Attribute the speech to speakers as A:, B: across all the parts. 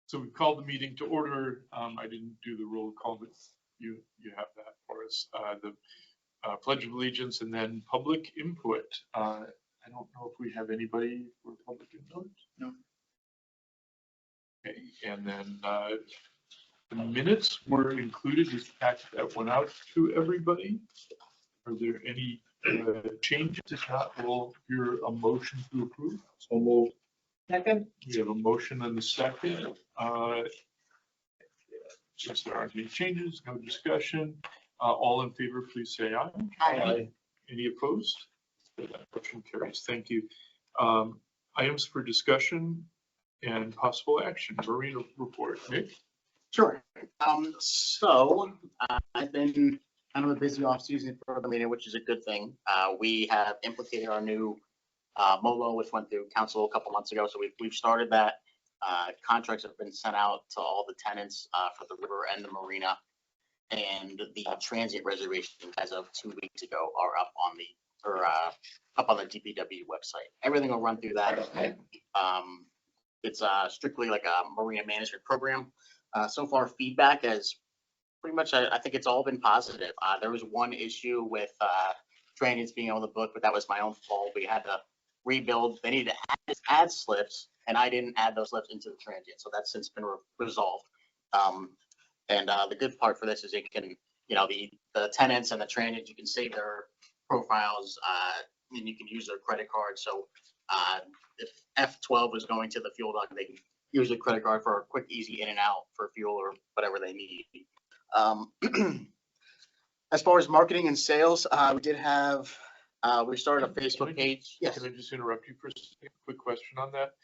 A: So we called the meeting to order. I didn't do the roll call, but you have that for us. The Pledge of Allegiance and then public input. I don't know if we have anybody for public input.
B: No.
A: Okay, and then the minutes were included. We packed that one out to everybody. Are there any changes? If not, we'll hear a motion to approve. So we'll.
B: Second.
A: We have a motion and a second. Since there aren't any changes, no discussion. All in favor, please say aye.
B: Aye.
A: Any opposed? That motion carries. Thank you. Items for discussion and possible action. Marina report. Nick?
B: Sure. I've been kind of a busy off season for the meeting, which is a good thing. We have implemented our new MOLO, which went through council a couple months ago. So we've started that. Contracts have been sent out to all the tenants for the river and the marina, and the transient reservations as of 2 weeks ago are up on the DPW website. Everything will run through that. It's strictly like a marina management program. So far, feedback is pretty much, I think it's all been positive. There was one issue with transients being able to book, but that was my own fault. We had to rebuild. They needed to add slips, and I didn't add those slips into the transient. So that's since been resolved. The good part for this is it can, the tenants and the transients, you can save their profiles, and you can use their credit card. So if F12 is going to the fuel dock, they can use their credit card for a quick, easy in and out for fuel or whatever they need. As far as marketing and sales, we started a Facebook page. Yes.
A: Can I just interrupt you for a second? Quick question on that.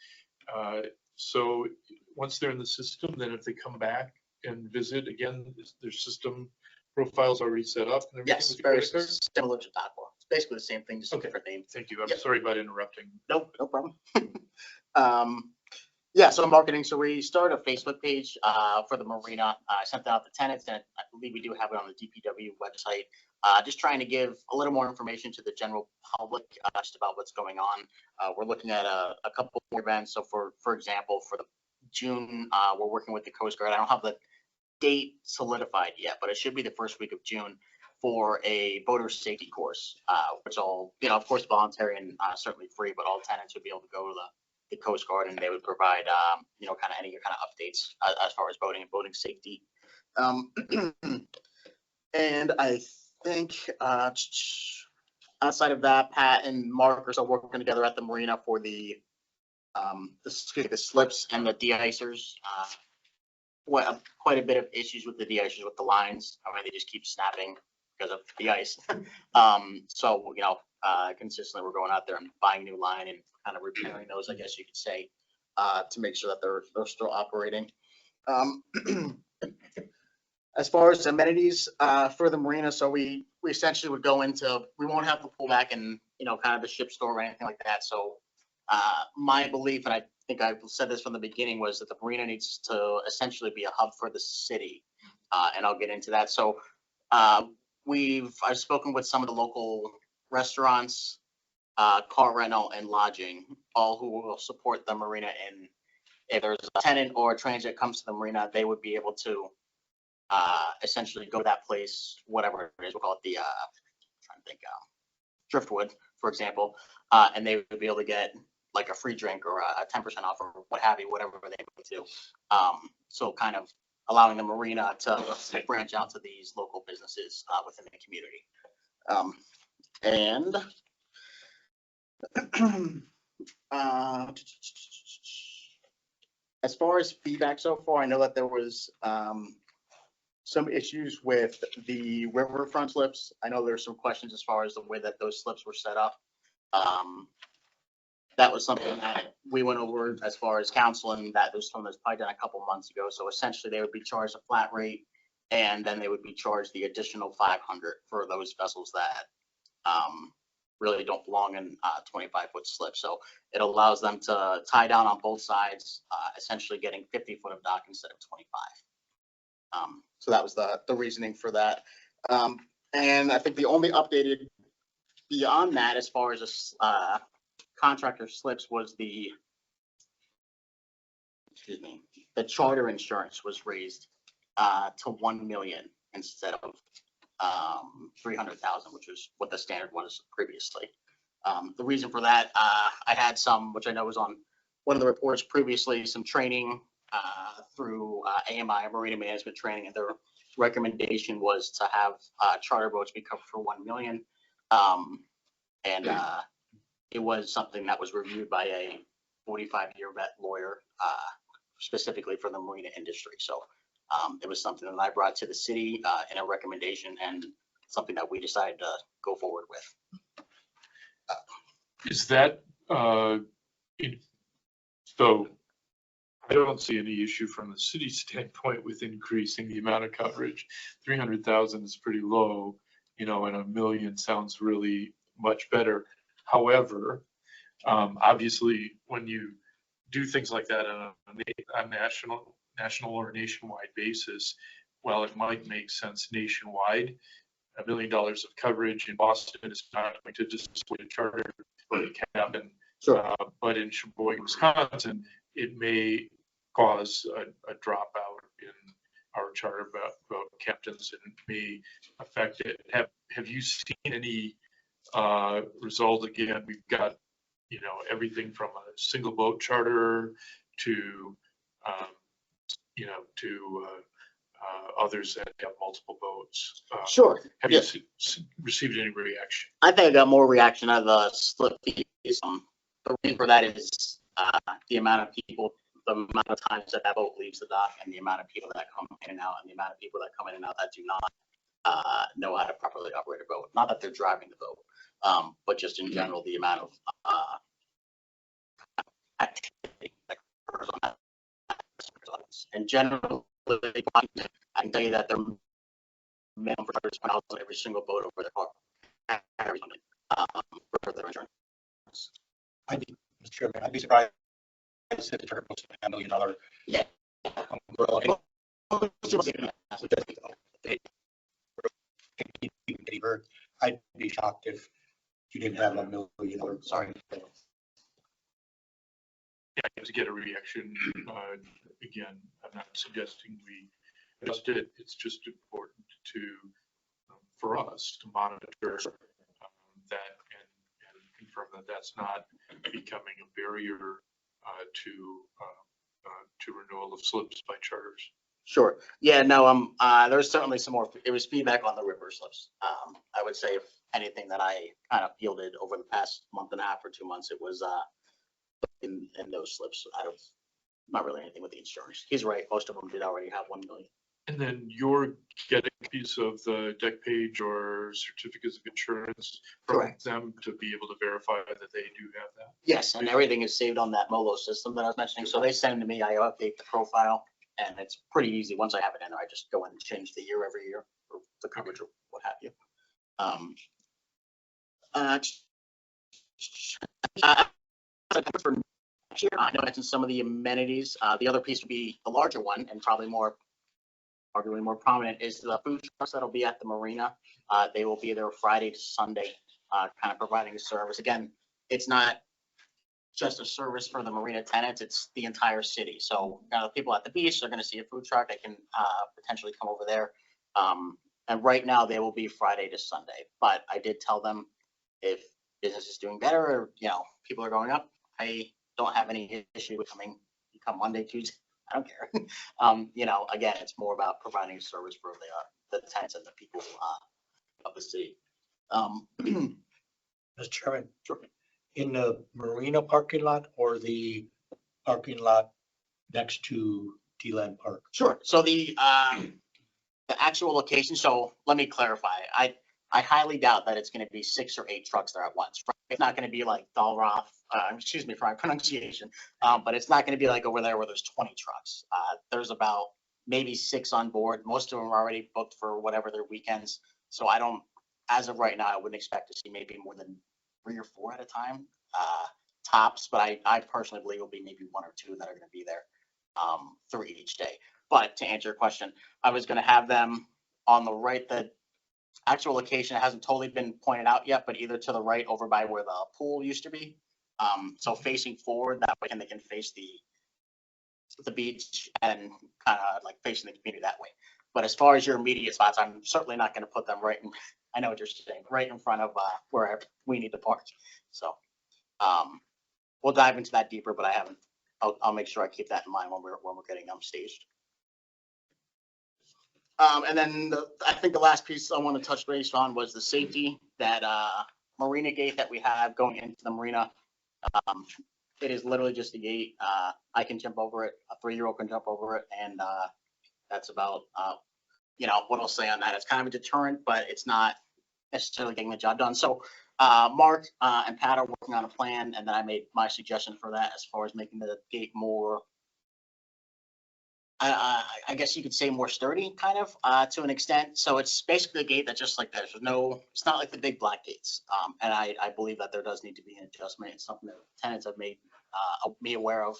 A: So once they're in the system, then if they come back and visit again, their system profile's already set up and everything?
B: Yes, very similar to Aqua. It's basically the same thing, just a different name.
A: Thank you. I'm sorry about interrupting.
B: No problem. Yeah, so marketing. So we started a Facebook page for the marina. I sent that out to tenants, and I believe we do have it on the DPW website. Just trying to give a little more information to the general public just about what's going on. We're looking at a couple more events. So for example, for the June, we're working with the Coast Guard. I don't have the date solidified yet, but it should be the first week of June for a boater safety course, which all, of course, voluntary and certainly free, but all tenants would be able to go to the Coast Guard, and they would provide, kind of any kind of updates as far as boating and boating safety. And I think outside of that, Pat and Mark are still working together at the marina for the slips and the de-icers. Quite a bit of issues with the de-icers with the lines. I mean, they just keep snapping because of the ice. So, consistently we're going out there and buying new line and kind of repairing those, I guess you could say, to make sure that they're still operating. As far as amenities for the marina, so we essentially would go into, we won't have the pool back and, kind of the ship store or anything like that. So my belief, and I think I've said this from the beginning, was that the marina needs to essentially be a hub for the city. And I'll get into that. So I've spoken with some of the local restaurants, car rental, and lodging, all who will support the marina. And if there's a tenant or a transit comes to the marina, they would be able to essentially go to that place, whatever it is. We'll call it the, trying to think, Driftwood, for example, and they would be able to get like a free drink or a 10% off or what have you, whatever they would do. So kind of allowing the marina to branch out to these local businesses within the community. As far as feedback so far, I know that there was some issues with the riverfront slips. I know there's some questions as far as the way that those slips were set up. That was something that we went over as far as council, and that was something that's probably done a couple months ago. So essentially they would be charged a flat rate, and then they would be charged the additional 500 for those vessels that really don't belong in 25-foot slips. So it allows them to tie down on both sides, essentially getting 50 foot of dock instead of 25. So that was the reasoning for that. And I think the only updated beyond that, as far as contractor slips, was the, the charter insurance was raised to 1 million instead of 300,000, which is what the standard was previously. The reason for that, I had some, which I know was on one of the reports previously, some training through AMI, Marina Management Training, and their recommendation was to have charter boats be covered for 1 million. And it was something that was reviewed by a 45-year vet lawyer, specifically for the marina industry. So it was something that I brought to the city in a recommendation, and something that we decided to go forward with.
A: Is that, so I don't see any issue from the city standpoint with increasing the amount of coverage. 300,000 is pretty low, and 1 million sounds really much better. However, obviously, when you do things like that on a national or nationwide basis, while it might make sense nationwide, $1 million of coverage in Boston is not going to display a charter or a cabin.
B: Sure.
A: But in Sheboygan, Wisconsin, it may cause a dropout in our charter boat captains, and it may affect it. Have you seen any result? Again, we've got everything from a single boat charter to others that have multiple boats.
B: Sure.
A: Have you received any reaction?
B: I think I got more reaction out of the slip fees. The reason for that is the amount of people, the amount of times that boat leaves the dock, and the amount of people that come in and out, and the amount of people that come in and out that do not know how to properly operate a boat. Not that they're driving the boat, but just in general, the amount of activity that occurs on that. And generally, I can tell you that they're minimum for charters on every single boat over the car, for their insurance.
C: Mr. Chairman, I'd be surprised if the charter boats $1 million.
B: Yeah.
C: I'd be shocked if you didn't have $1 million. Sorry.
A: Yeah, to get a reaction. Again, I'm not suggesting we adjust it. It's just important to, for us to monitor that and confirm that that's not becoming a barrier to renewal of slips by charters.
B: Sure. Yeah, no, there's certainly some more, it was feedback on the river slips. I would say if anything that I kind of fielded over the past month and a half or 2 months, it was in those slips. Not really anything with the insurance. He's right. Most of them did already have 1 million.
A: And then you're getting a piece of the deck page or certificates of insurance from
B: Correct.
A: them to be able to verify that they do have that.
B: Yes, and everything is saved on that MOLO system that I was mentioning. So they send to me, I update the profile, and it's pretty easy. Once I have it in there, I just go in and change the year every year, or the coverage or what have you. For next year, I know I mentioned some of the amenities. The other piece would be the larger one, and probably arguably more prominent, is the food trucks that'll be at the marina. They will be there Friday to Sunday, kind of providing a service. Again, it's not just a service for the marina tenants, it's the entire city. So the people at the beach are going to see a food truck. They can potentially come over there. And right now they will be Friday to Sunday. But I did tell them if business is doing better or people are going up, I don't have any issue with coming. You come Monday, Tuesday, I don't care. Again, it's more about providing a service for the tenants and the people of the city.
C: Mr. Chairman, in the marina parking lot or the parking lot next to T-Land Park?
B: Sure. So the actual location. So let me clarify. I highly doubt that it's going to be 6 or 8 trucks there at once. It's not going to be like Dalroth. Excuse me for my pronunciation, but it's not going to be like over there where there's 20 trucks. There's about maybe 6 on board. Most of them are already booked for whatever their weekends. So I don't, as of right now, I wouldn't expect to see maybe more than 3 or 4 at a time, tops. But I personally believe it'll be maybe 1 or 2 that are going to be there 3 each day. But to answer your question, I was going to have them on the right. The actual location hasn't totally been pointed out yet, but either to the right over by where the pool used to be. So facing forward, that way, and they can face the the beach and kind of like facing the community that way. But as far as your immediate spots, I'm certainly not going to put them right in, I know what you're saying, right in front of where we need to park. So we'll dive into that deeper, but I haven't, I'll make sure I keep that in mind when we're getting them staged. And then I think the last piece I want to touch base on was the safety, that Marina gate that we have going into the marina. It is literally just a gate. I can jump over it. A 3-year-old can jump over it. And that's about, what I'll say on that. It's kind of a deterrent, but it's not necessarily getting the job done. So Mark and Pat are working on a plan, and then I made my suggestion for that as far as making the gate more, I guess you could say more sturdy, kind of, to an extent. So it's basically a gate that's just like that. There's no, it's not like the big black gates. And I believe that there does need to be an adjustment. It's something that tenants have made me aware of.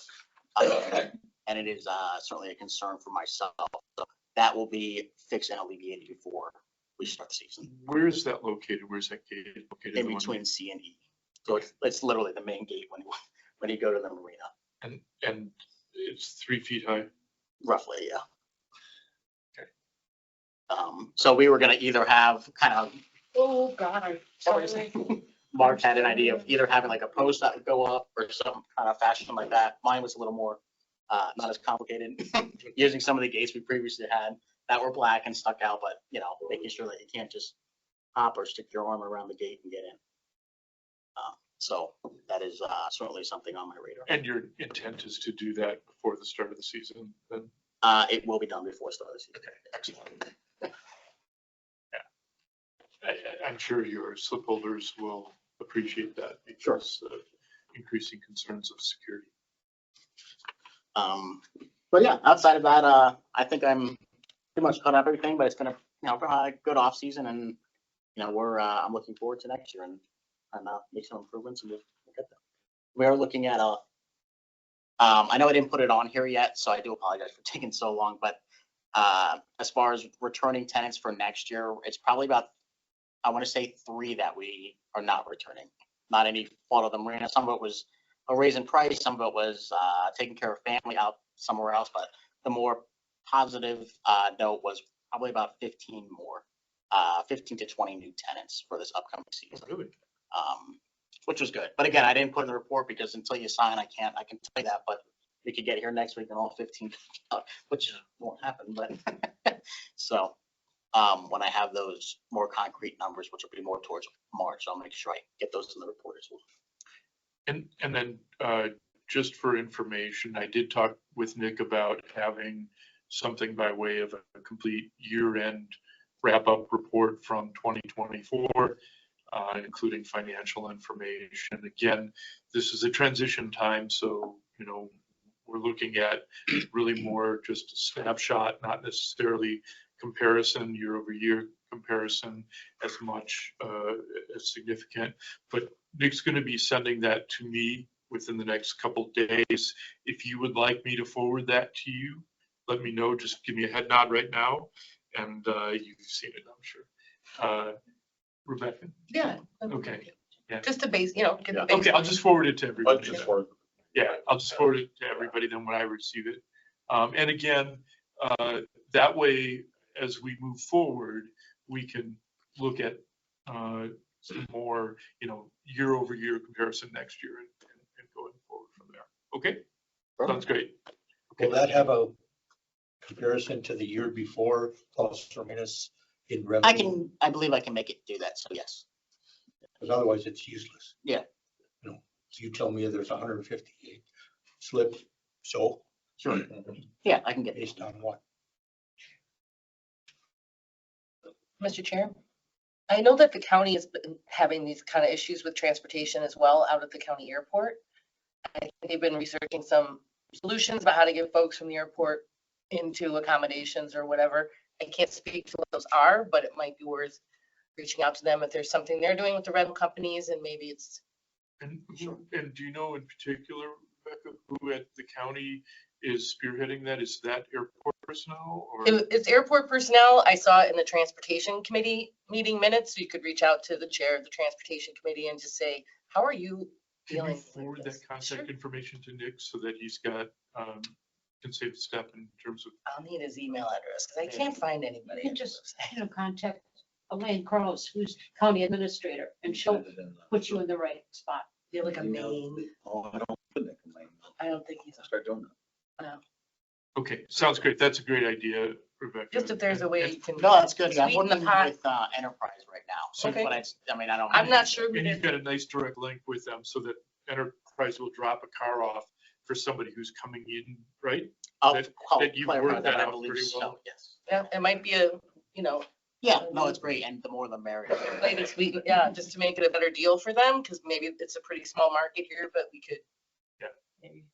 B: And it is certainly a concern for myself. So that will be fixed and alleviated before we start the season.
A: Where is that located? Where's that gate located?
B: In between C and E. So it's literally the main gate when you go to the marina.
A: And it's 3 feet high?
B: Roughly, yeah.
A: Okay.
B: So we were gonna either have kind of,
D: Oh, God, I'm sorry.
B: Mark had an idea of either having like a post that would go up or some kind of fashion like that. Mine was a little more, not as complicated, using some of the gates we previously had that were black and stuck out, but making sure that you can't just hop or stick your arm around the gate and get in. So that is certainly something on my radar.
A: And your intent is to do that before the start of the season then?
B: It will be done before the start of the season.
A: Okay, excellent. Yeah. I'm sure your slip holders will appreciate that because of increasing concerns of security.
B: But yeah, outside of that, I think I'm pretty much caught up everything, but it's been a good off season, and I'm looking forward to next year and make some improvements, and we'll get them. We are looking at I know I didn't put it on here yet, so I do apologize for taking so long, but as far as returning tenants for next year, it's probably about, I want to say 3 that we are not returning. Not any fault of the marina. Some of it was a raise in price, some of it was taking care of family out somewhere else, but the more positive note was probably about 15 more, 15 to 20 new tenants for this upcoming season.
A: Really?
B: Which was good. But again, I didn't put in the report because until you sign, I can tell you that, but we could get here next week and all 15, which won't happen, but so when I have those more concrete numbers, which will be more towards March, I'll make sure I get those in the report as well.
A: And then just for information, I did talk with Nick about having something by way of a complete year-end wrap-up report from 2024. Including financial information. Again, this is a transition time, so we're looking at really more just a snapshot, not necessarily comparison, year-over-year comparison as much as significant. But Nick's going to be sending that to me within the next couple days. If you would like me to forward that to you, let me know. Just give me a head nod right now, and you've seen it, I'm sure. Rebecca?
D: Yeah.
A: Okay. Yeah.
D: Just to base, get the base.
A: Okay, I'll just forward it to everybody.
C: Yeah.
A: I'll just forward it to everybody then when I receive it. And again, that way, as we move forward, we can look at some more, year-over-year comparison next year and going forward from there. Okay? Sounds great.
C: Will that have a comparison to the year before, plus or minus in revenue?
B: I believe I can make it do that, so yes.
C: Because otherwise it's useless.
B: Yeah.
C: You tell me there's 158 slip, so.
B: Sure. Yeah, I can get it.
C: Based on what?
D: Mr. Chair, I know that the county has been having these kind of issues with transportation as well out at the county airport. I think they've been researching some solutions about how to get folks from the airport into accommodations or whatever. I can't speak to what those are, but it might be worth reaching out to them if there's something they're doing with the rental companies, and maybe it's.
A: And do you know in particular, Rebecca, who at the county is spearheading that? Is that airport personnel or?
D: It's airport personnel. I saw it in the transportation committee meeting minutes. So you could reach out to the chair of the transportation committee and just say, how are you
A: Can you
D: feeling?
A: forward that contact
D: Sure.
A: information to Nick so that he's got can save a step in terms of,
D: I'll need his email address because I can't find anybody.
E: You can just, contact Elaine Carlos, who's county administrator, and she'll put you in the right spot.
D: You're like a main,
F: Oh, I don't put Nick in mine.
D: I don't think he's,
F: Start doing
A: okay, sounds great. That's a great idea, Rebecca.
D: just if there's a way you can.
B: No, that's good. I'm
D: Sweeten the
B: working
D: pot.
B: with Enterprise right now.
A: So-
B: But I mean, I don't.
D: I'm not sure.
A: And you've got a nice direct link with them so that Enterprise will drop a car off for somebody who's coming in, right?
B: I'll
A: that you've
B: clarify
A: worked that
B: I
A: out
B: believe
A: pretty
B: so,
A: well.
B: yes.
D: Yeah, it might be a,
B: Yeah, no, it's great. And the more the merrier.
D: way to sweeten, yeah, just to make it a better deal for them, because maybe it's a pretty small market here, but we could.
A: Yeah.
D: Maybe.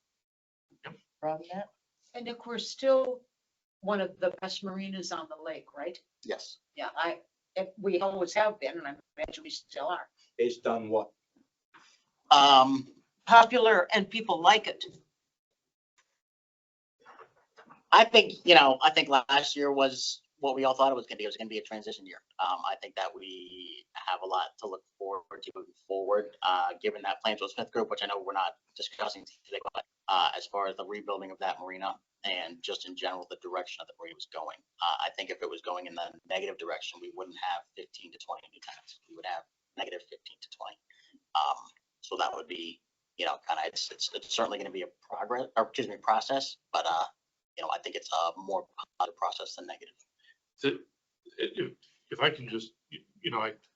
A: Yep.
D: Broaden that.
E: And Nick, we're still one of the best marinas on the lake, right?
B: Yes.
E: Yeah, we always have been, and I imagine we still are.
C: Based on what?
E: Popular and people like it.
B: I think, I think last year was what we all thought it was gonna be. It was gonna be a transition year. I think that we have a lot to look forward to moving forward, given that Plansville Smith Group, which I know we're not discussing today, but as far as the rebuilding of that marina and just in general, the direction of the marina was going. I think if it was going in the negative direction, we wouldn't have 15 to 20 new tenants. We would have negative 15 to 20. So that would be, kind of, it's certainly gonna be a process, but I think it's a more positive process than negative.
A: If I can just,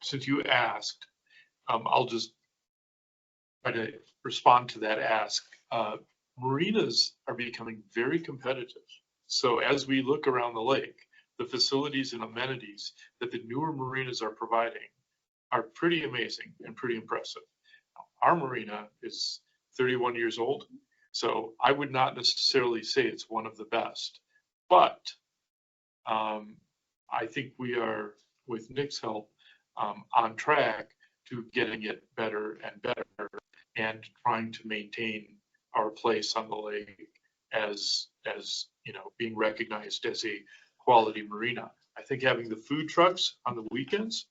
A: since you asked, I'll just try to respond to that ask. Marinas are becoming very competitive. So as we look around the lake, the facilities and amenities that the newer marinas are providing are pretty amazing and pretty impressive. Our marina is 31 years old, so I would not necessarily say it's one of the best, but I think we are, with Nick's help, on track to getting it better and better and trying to maintain our place on the lake as being recognized as a quality marina. I think having the food trucks on the weekends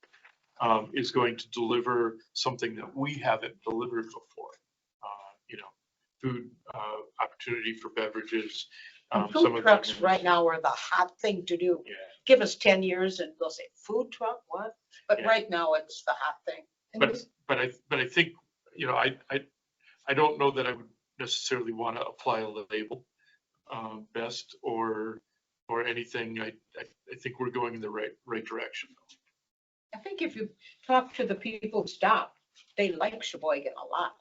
A: is going to deliver something that we haven't delivered before. Food opportunity for beverages.
E: And
A: some
E: food
A: of
E: trucks
A: them-
E: right now are the hot thing to do.
A: Yeah.
E: Give us 10 years and they'll say, food truck, what? But
A: Yeah.
E: right now it's the hot thing.
A: But I think, I don't know that I would necessarily want to apply a label, best or anything. I think we're going in the right direction.
E: I think if you talk to the people who stop, they like Sheboygan a lot.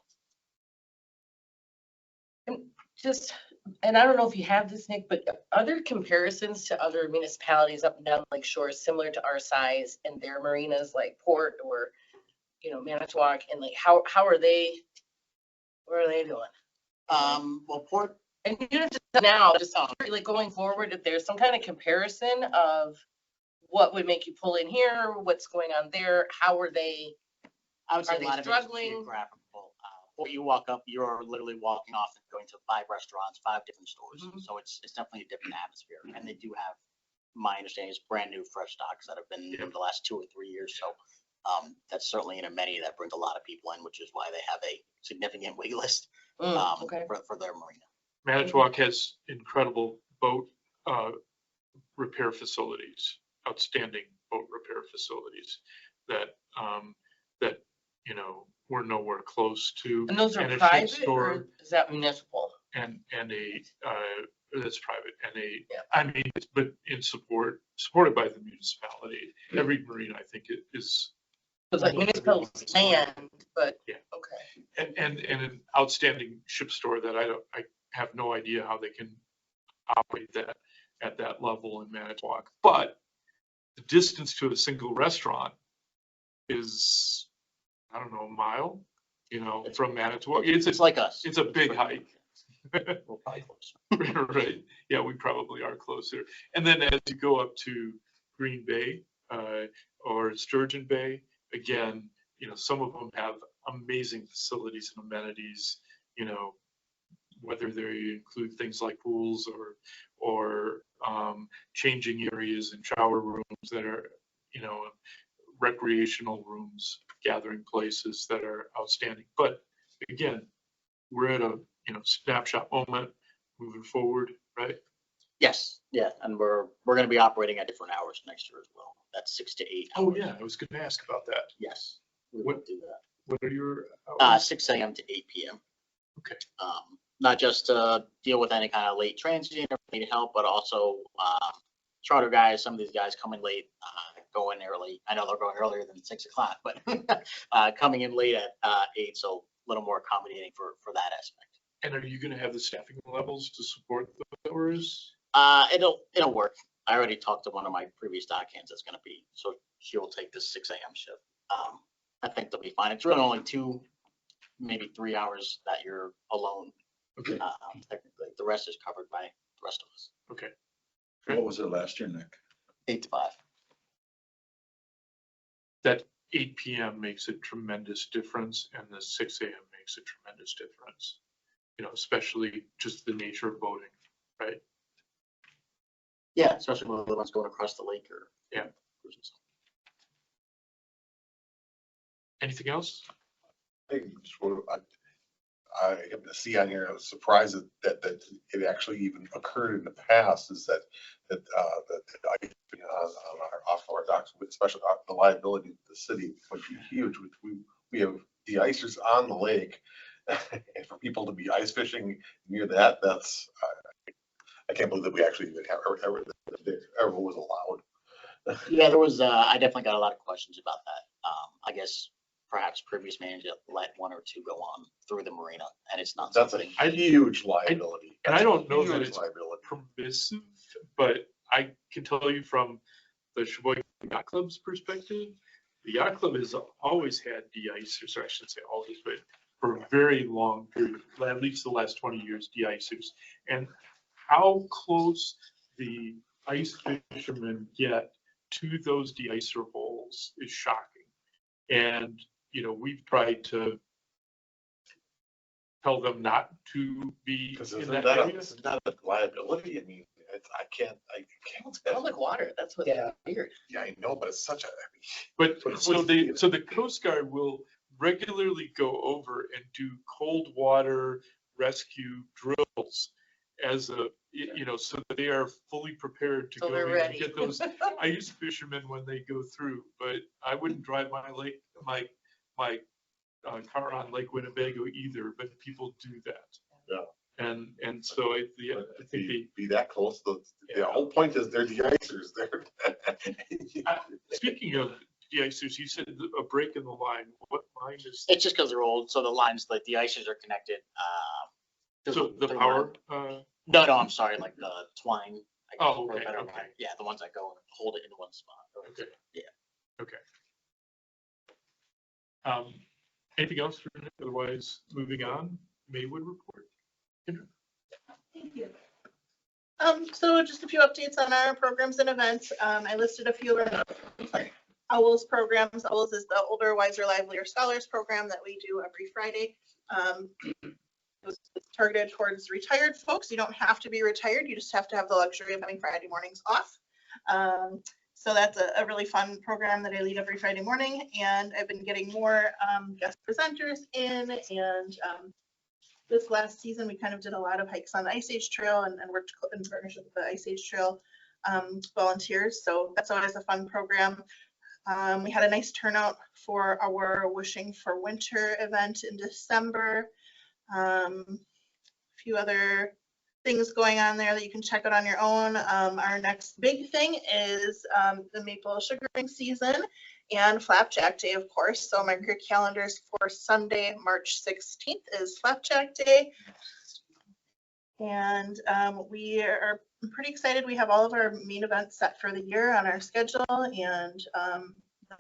D: And I don't know if you have this, Nick, but are there comparisons to other municipalities up and down Lake Shore similar to our size and their marinas like Port or, Manitowoc, and like how are they, what are they doing?
B: Well, Port,
D: And you don't just now, just like going forward, if there's some kind of comparison of what would make you pull in here, what's going on there, how are they?
B: I would say
D: Are
B: a
D: they
B: lot of it is
D: struggling?
B: geographical. Where you walk up, you're literally walking off and going to 5 restaurants, 5 different stores.
D: Mhm.
B: So it's definitely a different atmosphere. And they do have, my understanding is brand new fresh stocks that have been in the last 2 or 3 years. So that's certainly an amenity that brings a lot of people in, which is why they have a significant wait list
D: Okay.
B: for their marina.
A: Manitowoc has incredible boat repair facilities, outstanding boat repair facilities that we're nowhere close to.
D: And those are
A: And a ship
D: private
A: store
D: or is that municipal?
A: and that's private
D: Yeah.
A: I mean, but supported by the municipality. Every marina, I think, is.
D: It's like municipal land, but,
A: Yeah.
D: okay.
A: And an outstanding ship store that I have no idea how they can operate that at that level in Manitowoc. But the distance to a single restaurant is, I don't know, a mile, from Manitowoc.
B: It's like us.
A: It's a big hike.
C: We're probably close.
A: Right. Yeah, we probably are closer. And then as you go up to Green Bay or Sturgeon Bay, again, some of them have amazing facilities and amenities, whether they include things like pools or changing areas and shower rooms that are, recreational rooms, gathering places that are outstanding. But again, we're at a snapshot moment. moving forward, right?
B: Yes, yeah, and we're gonna be operating at different hours next year as well. That's 6 to 8
A: Oh,
B: hours.
A: yeah, I was gonna ask about that.
B: Yes, we will
A: What-
B: do that.
A: What are your hours?
B: 6 a.m. to 8 p.m.
A: Okay.
B: Not just to deal with any kind of late transient or need help, but also charter guys, some of these guys coming late, going early. I know they're going earlier than 6 o'clock, but coming in late at 8, so a little more accommodating for that aspect.
A: And are you gonna have the staffing levels to support those hours?
B: It'll work. I already talked to one of my previous dock hands that's gonna be, so she will take this 6 a.m. shift. I think they'll be fine. It's really only 2, maybe 3 hours that you're alone.
A: Okay,
B: Technically, the rest is covered by the rest of us.
A: okay.
F: What was it last year, Nick?
B: 8 to 5.
A: That 8 PM makes a tremendous difference and the 6 AM makes a tremendous difference. You know, especially just the nature of boating, right?
B: Yeah, especially when the ones going across the lake or.
A: Yeah. Anything else?
G: I have to see on here, I was surprised that it actually even occurred in the past, is that the ice on our offshore docks, especially the liability of the city would be huge, which we have the icers on the lake. And for people to be ice fishing near that, that's, I can't believe that we actually even ever was allowed.
B: Yeah, there was, I definitely got a lot of questions about that. I guess perhaps previous manager let 1 or 2 go on through the marina, and it's not
G: That's a
B: something.
G: huge liability.
A: And I don't know that
G: Huge
A: it's
G: liability.
A: permissive, but I can tell you from the Sheboygan Yacht Club's perspective, the yacht club has always had de-icers, or I shouldn't say always, but for a very long period, at least the last 20 years, de-icers. And how close the ice fishermen get to those de-icer holes is shocking. And, you know, we've tried to tell them not to be
G: Because
A: in
G: isn't
A: that
G: that,
A: area.
G: isn't that a liability? I mean, I can't.
D: Public water, that's what's
C: Yeah.
D: weird.
G: Yeah, I know, but it's such a,
A: But
G: But
A: so
G: what's
A: they,
G: the-
A: so the Coast Guard will regularly go over and do cold water rescue drills as a, you know, so that they are fully prepared to
D: So
A: go
D: they're
A: in and
D: ready.
A: get those ice fishermen when they go through. But I wouldn't drive my car on Lake Winnebago either, but people do that.
G: Yeah.
A: And so I think they,
G: be that close. The whole point is they're de-icers.
A: speaking of de-icers, you said a break in the line. What line is?
B: It's just because they're old, so the lines, like the icers are connected.
A: So the
B: through
A: power,
B: No, I'm sorry, like the twine. I guess,
A: Oh,
B: for a
A: okay,
B: better
A: okay.
B: line. Yeah, the ones that go and hold it in one spot.
A: okay.
B: Yeah.
A: Okay. Anything else for Nick? Otherwise, moving on, Maywood report. Kendra?
H: Thank you. So just a few updates on our programs and events. I listed a few of our OWLS programs. OWLS is the Older, Wiser, Livelier Scholars Program that we do every Friday. It's targeted towards retired folks. You don't have to be retired. You just have to have the luxury of having Friday mornings off. So that's a really fun program that I lead every Friday morning, and I've been getting more guest presenters in, and this last season, we kind of did a lot of hikes on the Ice Age Trail and worked in partnership with the Ice Age Trail volunteers. So that's always a fun program. We had a nice turnout for our Wishing for Winter event in December. A few other things going on there that you can check out on your own. Our next big thing is the maple sugaring season and Flapjack Day, of course. So mark your calendars for Sunday, March 16th is Flapjack Day. And we are pretty excited. We have all of our main events set for the year on our schedule, and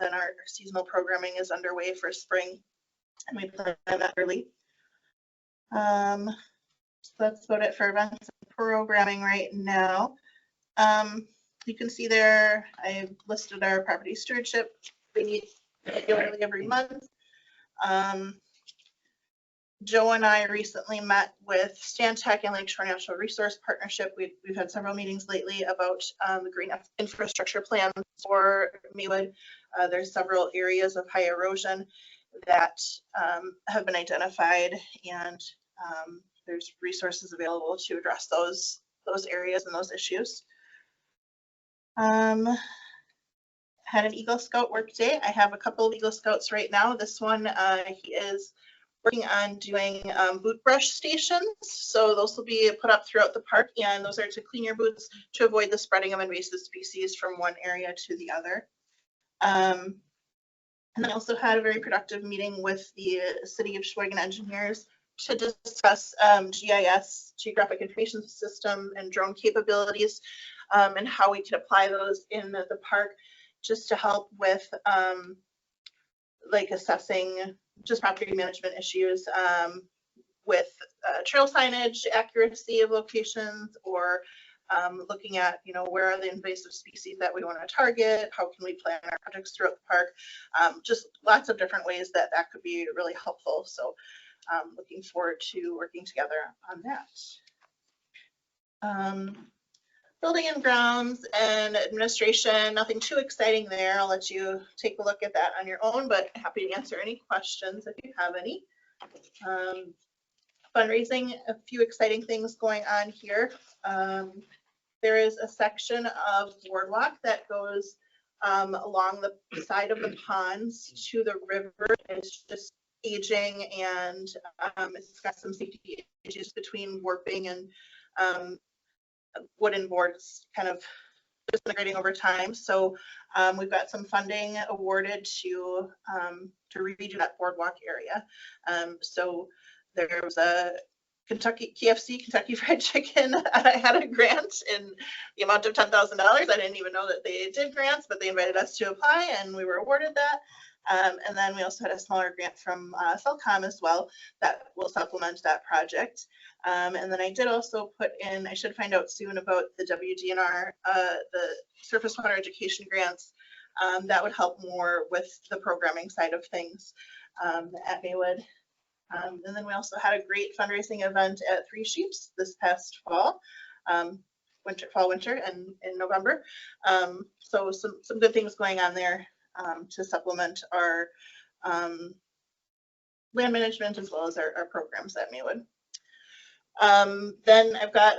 H: then our seasonal programming is underway for spring, and we plan that early. So that's about it for events and programming right now. You can see there, I listed our property stewardship. We meet regularly every month. Joe and I recently met with Stantec and Lakeshore Natural Resource Partnership. We've had several meetings lately about the green infrastructure plan for Maywood. There's several areas of high erosion that have been identified, and there's resources available to address those areas and those issues. Had an Eagle Scout work day. I have a couple of Eagle Scouts right now. This one, he is working on doing boot brush stations. So those will be put up throughout the park, and those are to clean your boots to avoid the spreading of invasive species from one area to the other. And I also had a very productive meeting with the City of Sheboygan engineers to discuss GIS, Geographic Information System, and drone capabilities, and how we could apply those in the park just to help with like assessing just property management issues with trail signage, accuracy of locations, or looking at, you know, where are the invasive species that we want to target, how can we plan our projects throughout the park, just lots of different ways that that could be really helpful. So looking forward to working together on that. Building and grounds and administration, nothing too exciting there. I'll let you take a look at that on your own, but happy to answer any questions if you have any. Fundraising, a few exciting things going on here. There is a section of boardwalk that goes along the side of the ponds to the river. It's just aging, and it's got some safety issues between warping and wooden boards kind of disintegrating over time. So we've got some funding awarded to redo that boardwalk area. So there was a KFC, Kentucky Fried Chicken, had a grant in the amount of $10,000. I didn't even know that they did grants, but they invited us to apply, and we were awarded that. And then we also had a smaller grant from Cellcom as well that will supplement that project. And then I did also put in, I should find out soon about the WDNR, the surface water education grants. That would help more with the programming side of things at Maywood. And then we also had a great fundraising event at Three Sheeps this past fall, fall, winter, and in November. So some good things going on there to supplement our land management as well as our programs at Maywood. Then I've got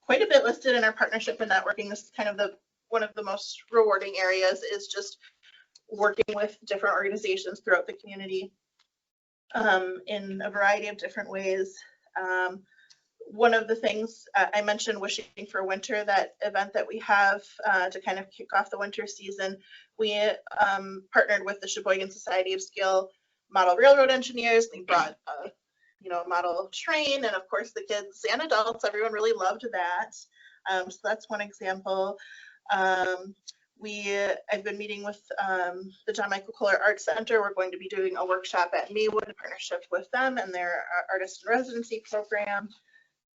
H: quite a bit listed in our partnership and networking. This is kind of one of the most rewarding areas, is just working with different organizations throughout the community in a variety of different ways. One of the things I mentioned, Wishing for Winter, that event that we have to kind of kick off the winter season, we partnered with the Sheboygan Society of Scale Model Railroad Engineers. We brought a model train, and of course the kids and adults, everyone really loved that. So that's one example. I've been meeting with the John Michael Kohler Arts Center. We're going to be doing a workshop at Maywood in partnership with them and their artist in residency program.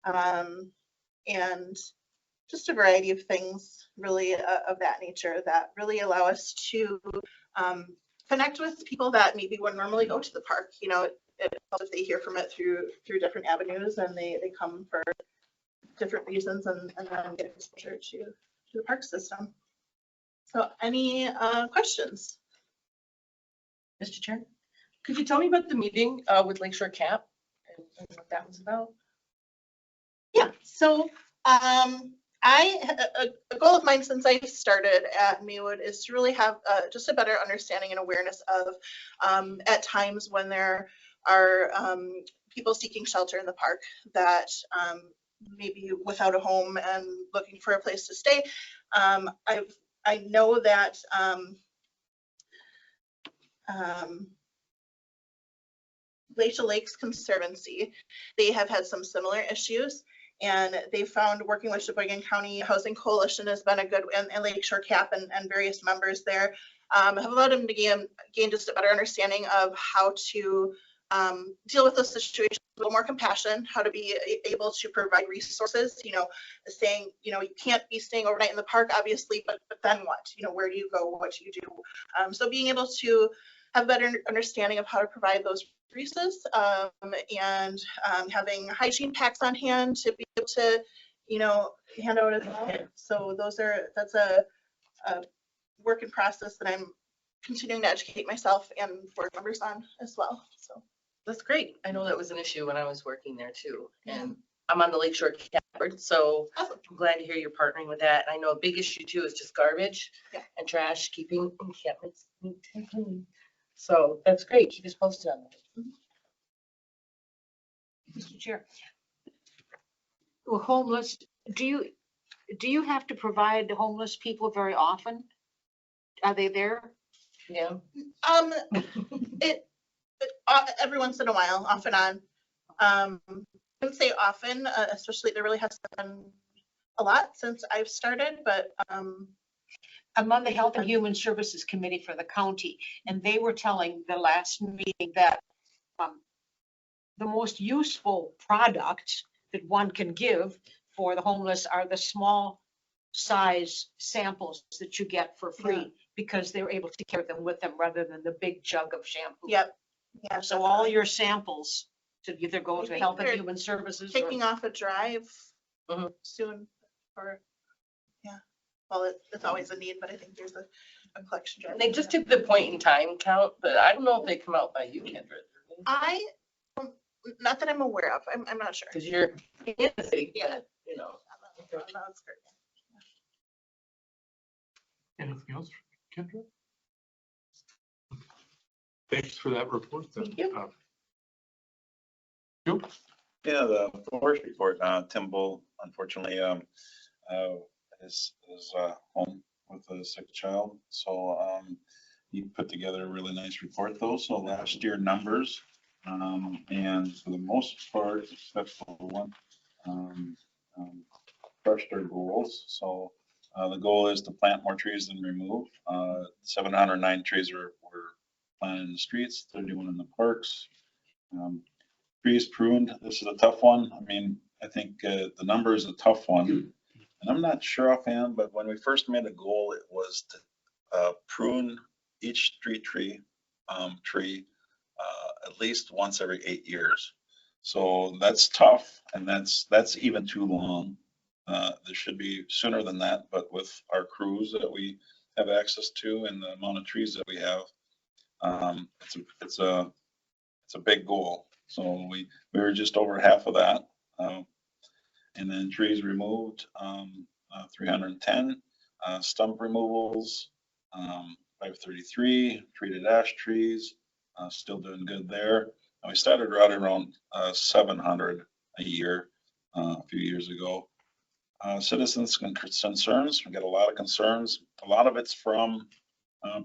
H: And just a variety of things really of that nature that really allow us to connect with people that maybe wouldn't normally go to the park. You know, if they hear from it through different avenues, and they come for different reasons, and then get exposure to the park system. So any questions?
D: Mr. Chair, could you tell me about the meeting with Lakeshore Cap and what that was about?
H: Yeah, so a goal of mine since I started at Maywood is to really have just a better understanding and awareness of at times when there are people seeking shelter in the park that maybe without a home and looking for a place to stay. I know that Glacial Lakes Conservancy, they have had some similar issues, and they found working with Sheboygan County Housing Coalition has been a good, and Lakeshore Cap and various members there have allowed them to gain just a better understanding of how to deal with those situations with a little more compassion, how to be able to provide resources, saying, you can't be staying overnight in the park, obviously, but then what? Where do you go? What do you do? So being able to have a better understanding of how to provide those resources and having hygiene packs on hand to be able to, hand out as well. So that's a work in process that I'm continuing to educate myself and board members on as well. So
D: That's great. I know that was an issue when I was working there too. And I'm on the Lakeshore Catbird, so
H: Awesome.
D: I'm glad to hear you're partnering with that. I know a big issue too is just garbage
H: Yeah.
D: and trash, keeping encampments neat and clean. So that's great. Keep us posted on that.
E: Mr. Chair. Well, homeless, do you have to provide homeless people very often? Are they there?
D: Yeah.
H: Every once in a while, off and on. I wouldn't say often, especially there really hasn't been a lot since I've started, but
E: I'm on the Health and Human Services Committee for the county, and they were telling the last meeting that the most useful products that one can give for the homeless are the small size samples that you get for free, because they're able to carry them with them rather than the big jug of shampoo.
H: yep. Yeah,
E: So all your samples to either go
H: I
E: to
H: think
E: Health and
H: they're
E: Human Services or,
H: kicking off a drive
D: Mhm.
H: soon for, yeah. Well, it's always a need, but I think there's a collection drive.
D: And they just did the point in time count, but I don't know if they come out by you, Kendra.
H: Not that I'm aware of. I'm not sure.
D: Because you're in the city,
H: Yeah.
D: but, you know.
H: That's great.
A: Anything else, Kendra? Thanks for that report then.
D: Thank you.
A: Joe?
F: Yeah, the forest report, Tim Bull, unfortunately, is home with a sick child. So, he put together a really nice report though. So last year numbers, and for the most part, except for one, crushed their goals. So, the goal is to plant more trees than remove. 709 trees were planted in the streets, 31 in the parks. Trees pruned, this is a tough one. I mean, I think the number is a tough one. And I'm not sure offhand, but when we first made a goal, it was to prune each street tree at least once every 8 years. So that's tough, and that's even too long. There should be sooner than that, but with our crews that we have access to and the amount of trees that we have, it's a big goal. So we were just over half of that. And then trees removed, 310, stump removals, 533, treated ash trees, still doing good there. And we started right around 700 a year a few years ago. Citizens concerns, we get a lot of concerns. A lot of it's from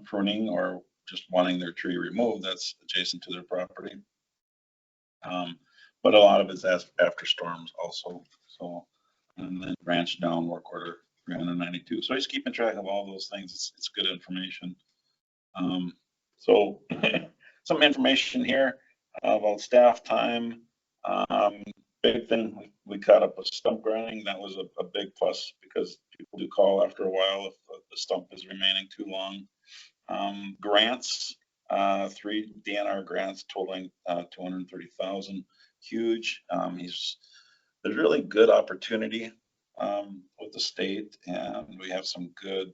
F: pruning or just wanting their tree removed that's adjacent to their property. But a lot of it's after storms also. So, and then branch down work order 392. So he's keeping track of all those things. It's good information. So some information here about staff time. Big thing, we caught up with stump grinding. That was a big plus because people do call after a while if the stump is remaining too long. Grants, 3 DNR grants totaling 230,000. Huge. There's really good opportunity with the state, and we have some good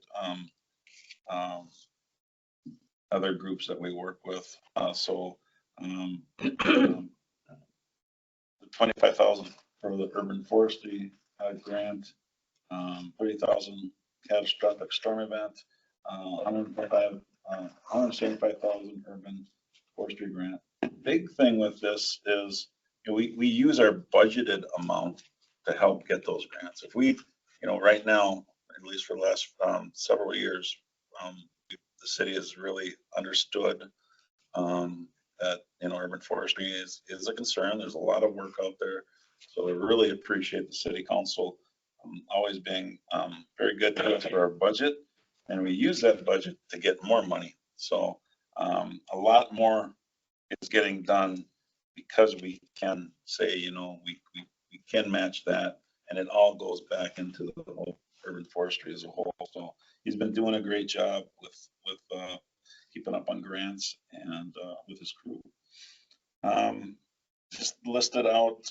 F: other groups that we work with. So 25,000 for the urban forestry grant, 30,000 catastrophic storm event, 175,000 urban forestry grant. Big thing with this is, you know, we use our budgeted amount to help get those grants. If we, right now, at least for the last several years, the city has really understood that, urban forestry is a concern. There's a lot of work out there. So we really appreciate the city council always being very good to us for our budget. And we use that budget to get more money. So a lot more is getting done because we can say, we can match that, and it all goes back into the whole urban forestry as a whole. So he's been doing a great job with keeping up on grants and with his crew. Just listed out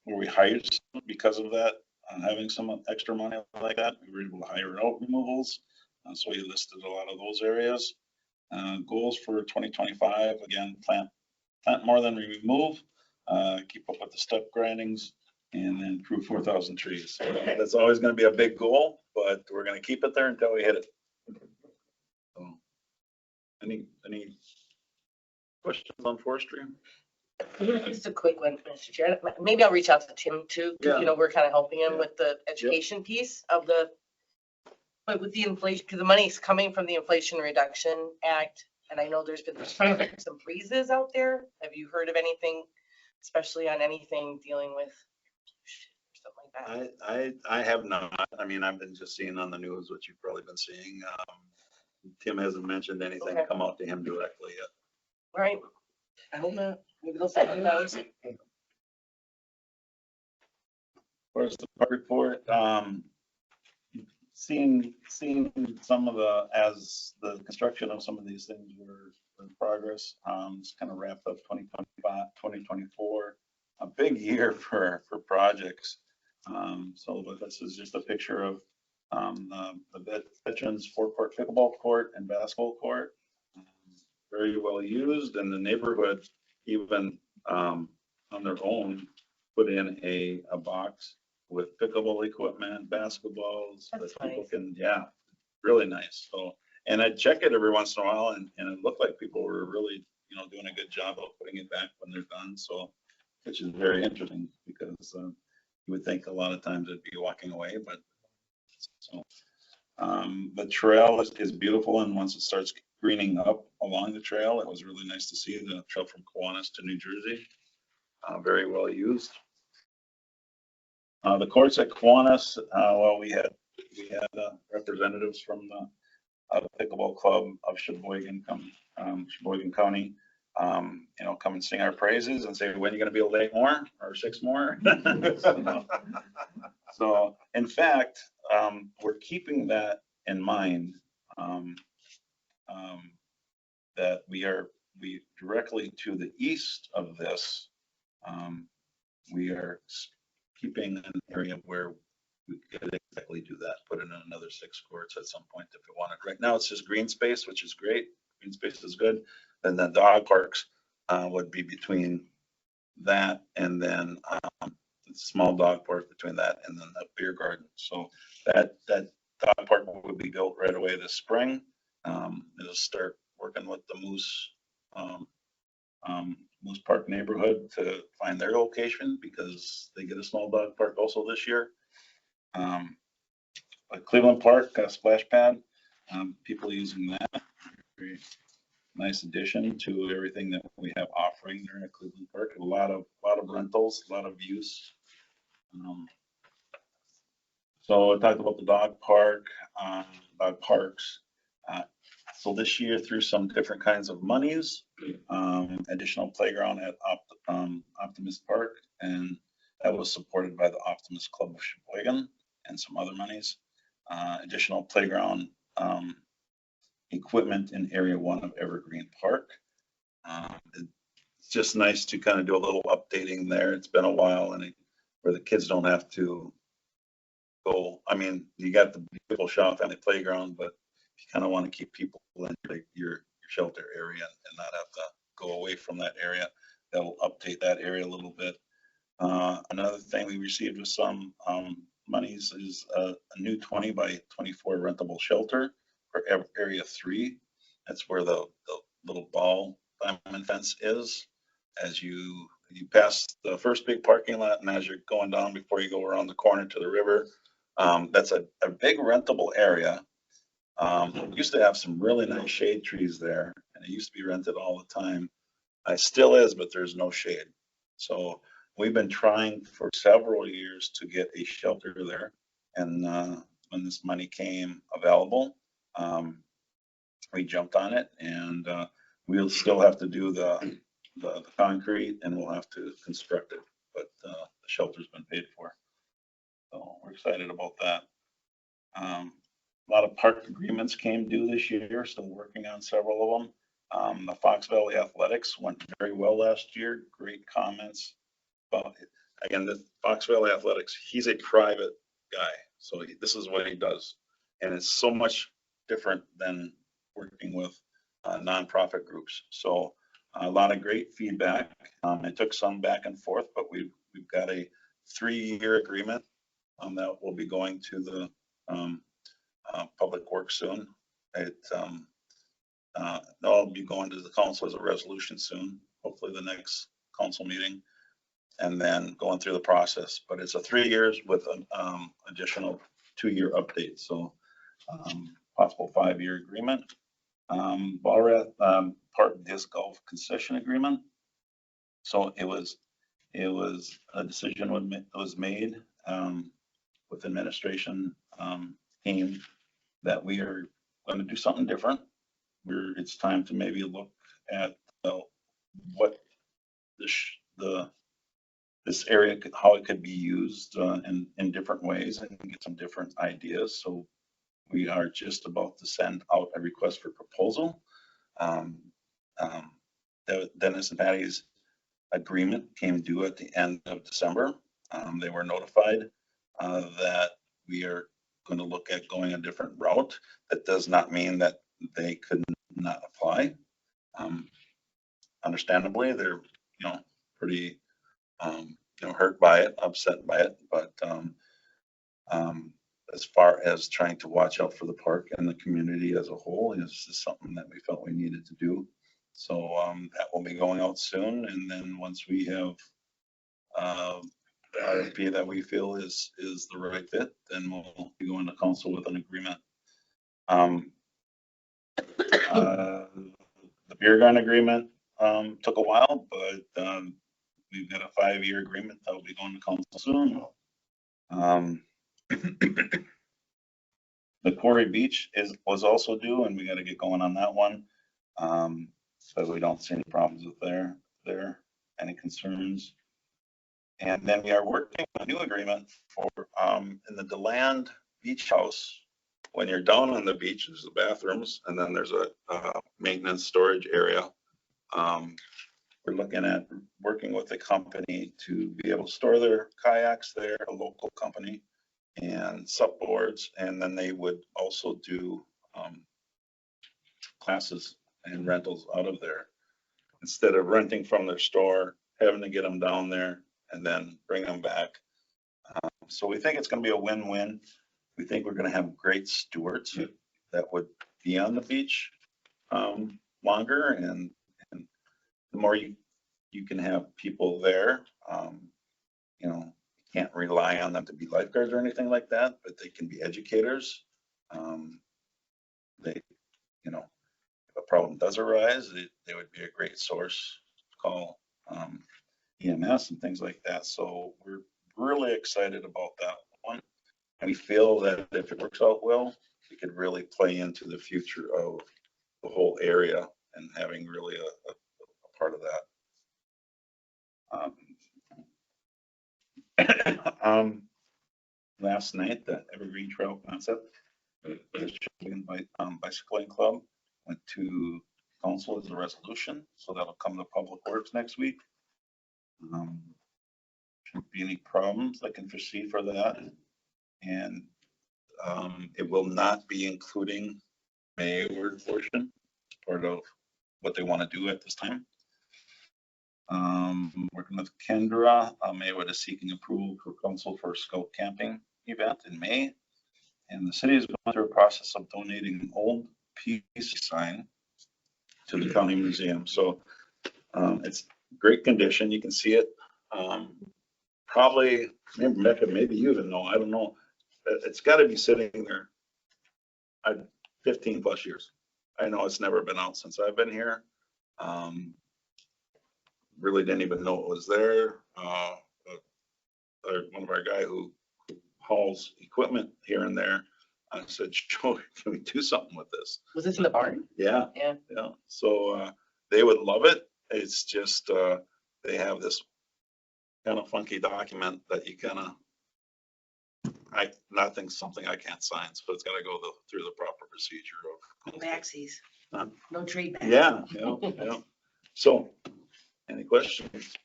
F: where we hired because of that, having some extra money like that. We were able to hire out removals. So he listed a lot of those areas. Goals for 2025, again, plant plant more than we remove, keep up with the step grindings, and then prove 4,000 trees. So that's always going to be a big goal, but we're going to keep it there until we hit it. So, any questions on forestry?
D: Just a quick one, Mr. Chair. Maybe I'll reach out to Tim too, because,
F: Yeah.
D: you know, we're kind of helping him
F: Yeah.
D: with the education piece of the, but with the inflation, because the money's coming from the Inflation Reduction Act. And I know there's been some freezes out there. Have you heard of anything, especially on anything dealing with something like that?
F: I have not. I mean, I've been just seeing on the news what you've probably been seeing. Tim hasn't mentioned anything
D: Okay.
F: come out to him directly yet.
D: All right. I hope not. Maybe they'll send it out.
F: Where's the park report? Seeing some of as the construction of some of these things were in progress, it's kind of wrapped up 2025, 2024, a big year for projects. But this is just a picture of the Veterans Forecourt pickleball court and basketball court. Very well used, and the neighborhood even on their own put in a box with pickleball equipment, basketballs,
D: That's
F: that people
D: nice.
F: can, yeah, really nice. So, and I check it every once in a while, and it looked like people were really, doing a good job of putting it back when they're done. So, which is very interesting because you would think a lot of times it'd be walking away, but so. The trail is beautiful, and once it starts greening up along the trail, it was really nice to see the trail from Kiwanis to New Jersey. Very well used. The courts at Kiwanis, well, we had representatives from the pickleball club of Sheboygan Sheboygan County, come and sing our praises and say, when are you going to build 8 more or 6 more? So, in fact, we're keeping that in mind, that we directly to the east of this, we are keeping an area where we could exactly do that, put in another 6 courts at some point if we wanted. Right now, it's just green space, which is great. Green space is good. And then dog parks would be between that and then small dog park between that and then a beer garden. So that dog park will be built right away this spring. It'll start working with the Moose Park neighborhood to find their location because they get a small dog park also this year. Cleveland Park got a splash pad. People using that. Very nice addition to everything that we have offering there at Cleveland Park. A lot of rentals, a lot of use. So I talked about the dog park, dog parks. So this year, through some different kinds of monies, additional playground at Optimist Park, and that was supported by the Optimist Club of Sheboygan and some other monies. Additional playground equipment in Area 1 of Evergreen Park. It's just nice to kind of do a little updating there. It's been a while, and where the kids don't have to go. I mean, you got the beautiful Shaw Family Playground, but you kind of want to keep people in your shelter area and not have to go away from that area. That'll update that area a little bit. Another thing we received with some monies is a new 20 by 24 rentable shelter for Area 3. That's where the little ball diamond fence is. As you pass the first big parking lot, and as you're going down before you go around the corner to the river, that's a big rentable area. Used to have some really nice shade trees there, and it used to be rented all the time. It still is, but there's no shade. So we've been trying for several years to get a shelter there, and when this money came available, we jumped on it, and we'll still have to do the concrete, and we'll have to construct it, but the shelter's been paid for. So we're excited about that. A lot of park agreements came due this year, still working on several of them. The Fox Valley Athletics went very well last year. Great comments. But again, the Fox Valley Athletics, he's a private guy. So this is what he does. And it's so much different than working with nonprofit groups. So A lot of great feedback. It took some back and forth, but we've got a 3-year agreement that will be going to the Public Works soon. I'll be going to the council as a resolution soon, hopefully the next council meeting, and then going through the process. But it's a 3 years with an additional 2-year update. So possible 5-year agreement. Ballrat Park Disc Golf Concession Agreement. So it was a decision was made with administration team that we are going to do something different. It's time to maybe look at what this area how it could be used in different ways and get some different ideas. So we are just about to send out a request for proposal. Dennis and Patty's agreement came due at the end of December. They were notified that we are going to look at going a different route. That does not mean that they could not apply. Understandably, they're pretty hurt by it, upset by it, but as far as trying to watch out for the park and the community as a whole is something that we felt we needed to do. So that will be going out soon, and then once we have RFP that we feel is the right fit, then we'll be going to council with an agreement. The beer garden agreement took a while, but we've got a 5-year agreement that will be going to council soon. The Quarry Beach was also due, and we got to get going on that one. So we don't see any problems with there, any concerns. And then we are working on a new agreement for in the DeLand Beach House. When you're down on the beach, there's the bathrooms, and then there's a maintenance storage area. We're looking at working with a company to be able to store their kayaks there, a local company, and supboards, and then they would also do classes and rentals out of there instead of renting from their store, having to get them down there and then bring them back. So we think it's going to be a win-win. We think we're going to have great stewards that would be on the beach longer, and the more you can have people there, you can't rely on them to be lifeguards or anything like that, but they can be educators. They, if a problem does arise, they would be a great source to call EMS and things like that. So we're really excited about that one. And we feel that if it works out well, it could really play into the future of the whole area and having really a part of that. Last night, the Evergreen Trail concept, the Sheboygan Bicycling Club went to council as a resolution, so that'll come to Public Works next week. Shouldn't be any problems I can foresee for that, and it will not be including Mayward portion, part of what they want to do at this time. Working with Kendra, Mayward is seeking approval for council for a scout camping event in May, and the city is going through a process of donating an old peace sign to the county museum. So it's great condition. You can see it. Probably, maybe you even know, I don't know. It's got to be sitting there 15 plus years. I know it's never been out since I've been here. Really didn't even know it was there. One of our guy who hauls equipment here and there, I said, Joe, can we do something with this?
D: Was this in the barn?
F: Yeah.
D: Yeah.
F: Yeah. So they would love it. It's just they have this kind of funky document that you kind of, something I can't sign, so it's got to go through the proper procedure of
E: Maxis.
F: Huh?
E: No trade back.
F: Yeah. So, any questions?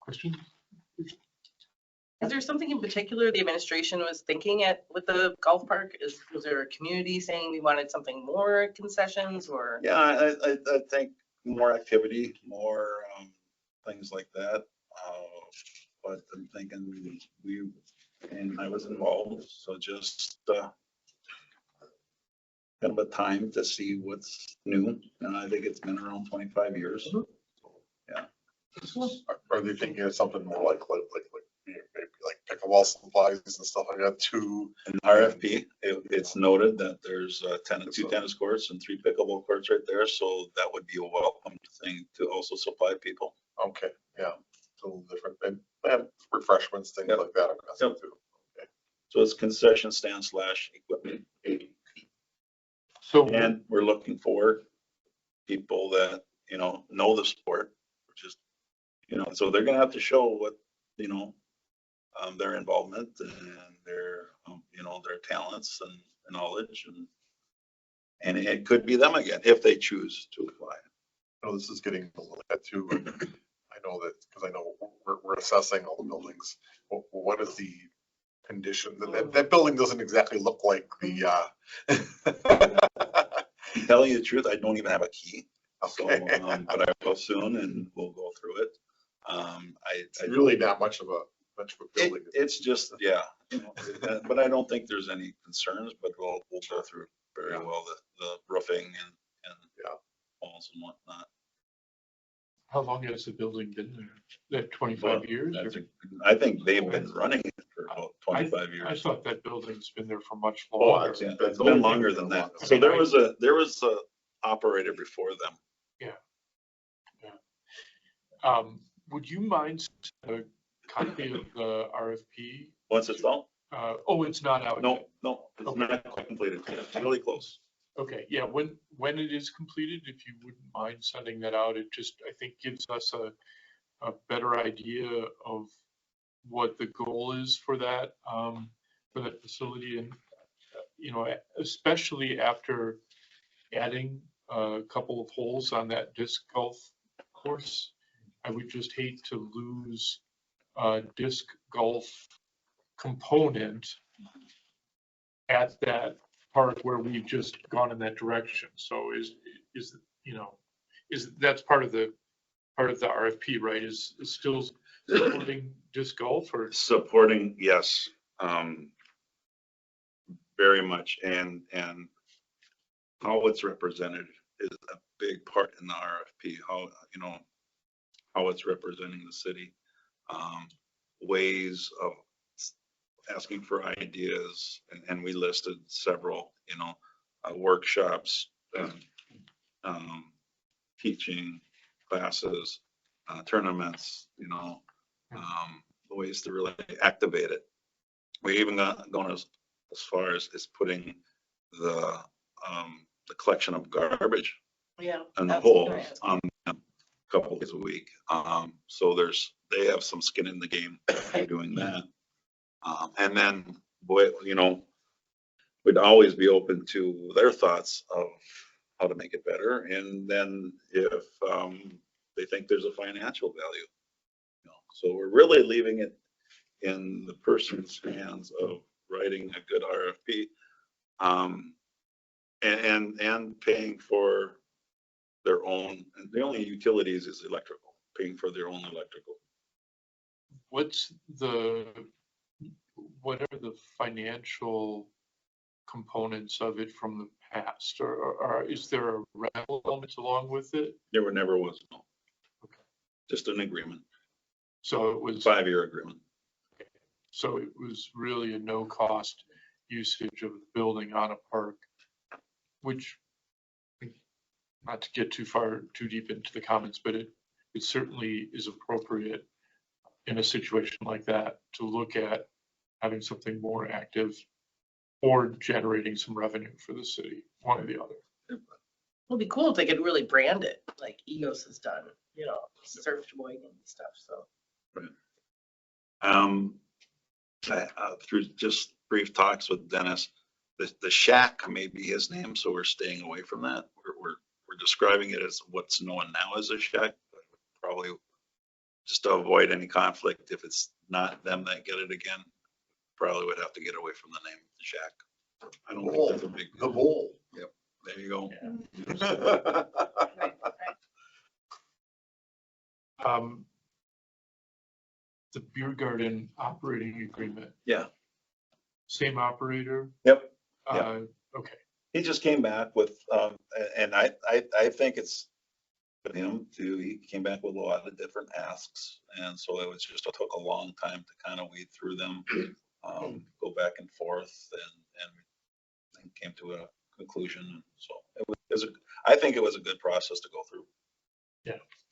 A: Question?
D: Is there something in particular the administration was thinking with the golf park? Was there a community saying we wanted something more concessions or?
F: Yeah, I think more activity, more, things like that. But I'm thinking and I was involved, so just, kind of a time to see what's new. And I think it's been around 25 years.
G: Are they thinking of something more like maybe like pickleball supplies and stuff like that too?
F: An RFP, it's noted that there's two tennis courts and 3 pickleball courts right there. So that would be a welcome thing to also supply people.
G: Okay, yeah, it's a little different. And have refreshments, things
F: Yep.
G: like that. I'm guessing,
F: Yep.
G: too.
F: So it's concession stand / equipment.
A: So
F: And we're looking for people that, know the sport, which is, so they're gonna have to show what, their involvement and their, their talents and knowledge and it could be them again if they choose to apply.
G: No, this is getting a little bit too. I know that, because I know we're assessing all the buildings. What is the condition? That building doesn't exactly look like the,
F: Tell you the truth, I don't even have a key. So,
G: okay.
F: but I will soon and we'll go through it.
G: It's really not much of a building.
F: It's just, yeah, but I don't think there's any concerns, but we'll go through very well the roofing and walls and whatnot.
A: how long has the building been there? That 25 years? or-
F: I think they've been running it for about 25
A: I
F: years.
A: thought that building's been there for much
G: Oh,
A: longer.
F: Yeah,
G: That's
F: it's been
G: only
F: longer
G: been
F: than
G: there a
F: that.
G: while.
F: So there was a operator before them.
A: Would you mind a copy of the RFP?
F: Once it's out?
A: Oh, it's not out yet.
F: No, it's
A: Okay.
F: not quite completed. It's really close.
A: Okay, yeah, when it is completed, if you wouldn't mind sending that out, it just, I think, gives us a better idea of what the goal is for that facility. And, especially after adding a couple of holes on that disc golf course, I would just hate to lose a disc golf component at that park where we've just gone in that direction. So that's part of the RFP, right? Is still supporting disc golf or?
F: Supporting, yes, very much. And how it's represented is a big part in the RFP, how it's representing the city, ways of asking for ideas. And we listed several, workshops, teaching classes, tournaments, ways to really activate it. We even gone as far as putting the collection of garbage
D: Yeah.
F: and the
D: that's
F: whole
D: nice.
F: on a couple days a week. So they have some skin in the game by doing that. And then, we'd always be open to their thoughts of how to make it better. And then if they think there's a financial value, so we're really leaving it in the person's hands of writing a good RFP, and paying for their own. And the only utilities is electrical, paying for their own electrical.
A: What are the financial components of it from the past, or is there a rental element along with it?
F: There never was, no.
A: Okay.
F: Just an agreement,
A: So it was,
F: 5-year agreement.
A: so it was really a no cost usage of the building on a park, which, not to get too deep into the comments, but it certainly is appropriate in a situation like that to look at having something more active or generating some revenue for the city, one or the other.
D: It'd be cool if they could really brand it, like EOS has done, serve Sheboygan and stuff, so.
F: Through just brief talks with Dennis, the shack may be his name, so we're staying away from that. We're describing it as what's known now as a shack, but probably just to avoid any conflict. If it's not them that get it again, probably would have to get away from the name of the shack. I don't think that's a big
G: The
F: deal.
G: bowl.
F: There you go.
D: Right, right.
A: the beer garden operating agreement,
F: Yeah,
A: same operator?
F: yep.
A: Okay,
F: He just came back with, and I think it's with him too. He came back with a lot of different asks. And so it was just, it took a long time to kind of weed through them, go back and forth and came to a conclusion. So I think it was a good process to go through.